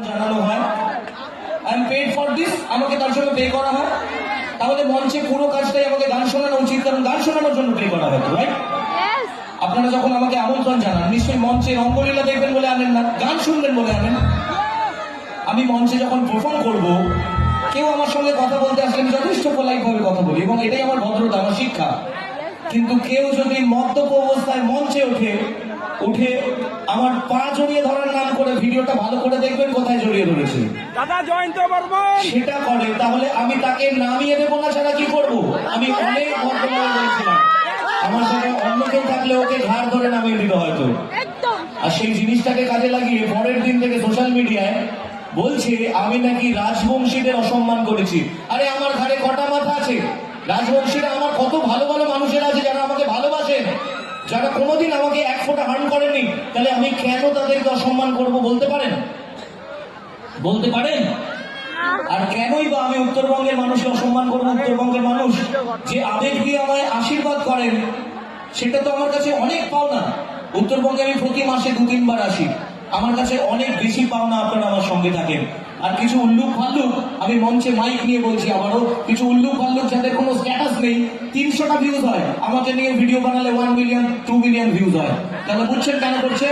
জানানো হয় I am paid for this, আমাকে তার জন্য পে করা হয়, তাহলে মঞ্চে পুরো কাজটাই আমাকে গান শোনানো উচিত, কারণ গান শোনানোর জন্য পে করা হয়, রাইট? আপনারা যখন আমাকে আমন্ত্রণ জানান নিশ্চয়ই মঞ্চে রঙ্গলীলা দেখবেন বলে আনেন না, গান শুনবেন বলে আনেন। আমি মঞ্চে যখন পারফর্ম করব, কেউ আমার সঙ্গে কথা বলতে আসলে আমি যথেষ্ট পোলাইট ভাবে কথা বলি, এবং এটাই আমার ভদ্রতা, আমার শিক্ষা। কিন্তু কেউ যদি মদ্যপ অবস্থায় মঞ্চে উঠে আমার পা জড়িয়ে ধরার নাম করে, ভিডিওটা ভালো করে দেখবেন কোথায় জড়িয়ে ধরেছে, সেটা করে, তাহলে আমি তাকে নামিয়ে দেবো না ছাড়া কি করব? আমি অনেক ভদ্রভাবে বলছিলাম, আমার সাথে অন্য কেউ থাকলে ওকে ঘাড় ধরে নামিয়ে দিতে হয়তো। আর সেই জিনিসটাকে কাজে লাগিয়ে পরের দিন থেকে সোশ্যাল মিডিয়ায় বলছে আমি নাকি রাজবংশীদের অসম্মান করেছি। আরে আমার ঘাড়ে কটা মাথা আছে? রাজবংশীরা আমার কত ভালো ভালো মানুষেরা আছে যারা আমাকে ভালোবাসেন, যারা কোনোদিন আমাকে এক ফোঁটা হার্ম করেনি, তাহলে আমি কেন তাদেরকে অসম্মান করব বলতে পারেন? বলতে পারেন? আর কেনই বা আমি উত্তরবঙ্গের মানুষকে অসম্মান করবো? উত্তরবঙ্গের মানুষ যে আবেগ দিয়ে আমায় আশীর্বাদ করেন, সেটা তো আমার কাছে অনেক পাওনা। উত্তরবঙ্গে আমি প্রতি মাসে 2-3 বার আসি, আমার কাছে অনেক বেশি পাওনা আপনারা আমার সঙ্গে থাকেন। আর কিছু উল্লুক ফাল্লুক, আমি মঞ্চে মাইক নিয়ে বলছি আবারও, কিছু উল্লুক ফাল্লুক যাদের কোনো স্ট্যাটাস নেই, 300টা ভিউজ হয়, আমাকে নিয়ে ভিডিও বানালে 1 মিলিয়ন 2 মিলিয়ন ভিউজ হয়। তাহলে বুঝছেন কেন করছে?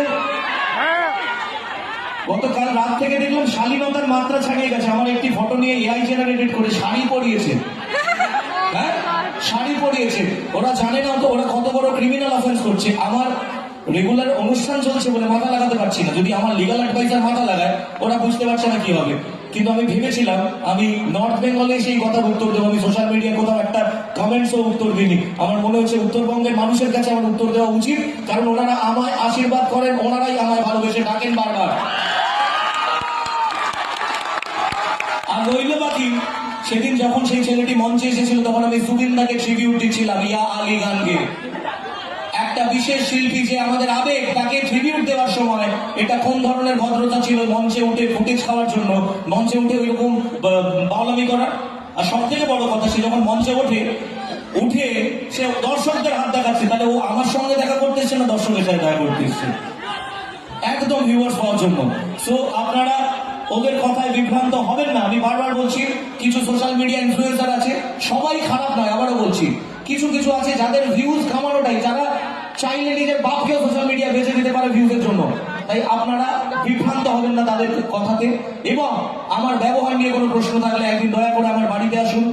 গতকাল রাত থেকে দেখলাম শালীনতার মাত্রা ছাড়িয়ে গেছে। আমার একটি ফটো নিয়ে এআই জেনারেটেড করে শাড়ি পরিয়েছে, হ্যাঁ শাড়ি পরিয়েছে। ওরা জানে না তো ওরা কত বড় ক্রিমিনাল অফেন্স করছে। আমার রেগুলার অনুষ্ঠান চলছে বলে মাথা লাগাতে পারছি না, যদি আমার লিগাল অ্যাডভাইজার মাথা লাগায় ওরা বুঝতে পারছে না কি হবে। কিন্তু আমি ভেবেছিলাম আমি নর্থ বেঙ্গলে সেই কথা উত্তর দেবো, আমি সোশ্যাল মিডিয়ায় কোথাও একটা কমেন্টসও উত্তর দিইনি। আমার মনে হচ্ছে উত্তরবঙ্গের মানুষের কাছে আমার উত্তর দেওয়া উচিত, কারণ ওনারা আমায় আশীর্বাদ করেন, ওনারাই আমায় ভালোবেসে ডাকেন বারবার। আর রইল বাকি, সেদিন যখন সেই ছেলেটি মঞ্চে এসেছিল তখন আমি জুবিনদাকে ট্রিবিউট দিচ্ছিলাম, ইয়া আলী গানকে। একটা বিশেষ শিল্পী যে আমাদের আবেগ, তাকে ট্রিবিউট দেওয়ার সময় এটা কোন ধরনের ভদ্রতা ছিল মঞ্চে উঠে ফুটেজ খাওয়ার জন্য, মঞ্চে উঠে ওইরকম বাউলামি করার। আর সব থেকে বড় কথা, সে যখন মঞ্চে উঠে সে দর্শকদের হাত দেখাচ্ছে, তাহলে ও আমার সঙ্গে দেখা করতে এসছে না দর্শকের সাথে দেখা করতে এসছে? একদম ভিউয়ার্স পাওয়ার জন্য। সো আপনারা ওদের কথায় বিভ্রান্ত হবেন না। আমি বারবার বলছি, কিছু সোশ্যাল মিডিয়া ইনফ্লুয়েন্সার আছে, সবাই খারাপ নয়, আবারও বলছি, কিছু কিছু আছে যাদের ভিউজ কামানোটাই, যারা চাইলে নিজের বাপকেও সোশ্যাল মিডিয়া বেঁচে দিতে পারে ভিউজের জন্য। তাই আপনারা বিভ্রান্ত হবেন না তাদের কথাতে। এবং আমার ব্যবহার নিয়ে কোনো প্রশ্ন থাকলে একদিন দয়া করে আমার বাড়িতে আসুন,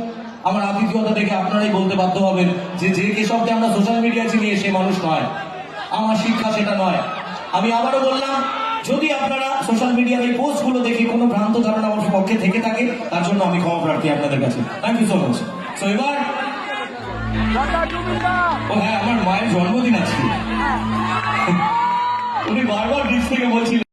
আমার আতিথেয়তা দেখে আপনারাই বলতে বাধ্য হবেন যে যে কেশবকে আমরা সোশ্যাল মিডিয়া চিনি সে মানুষ নয়। আমার শিক্ষা সেটা নয়। আমি আবারও বললাম, যদি আপনারা সোশ্যাল মিডিয়ার এই পোস্টগুলো দেখে কোনো ভ্রান্ত ধারণা আমার পক্ষে থেকে থাকে, তার জন্য আমি ক্ষমা প্রার্থী আপনাদের কাছে। Thank you so much. So এবার ও হ্যাঁ, আমার মায়ের জন্মদিন আছে, উনি বারবার ডিস থেকে বলছিলেন।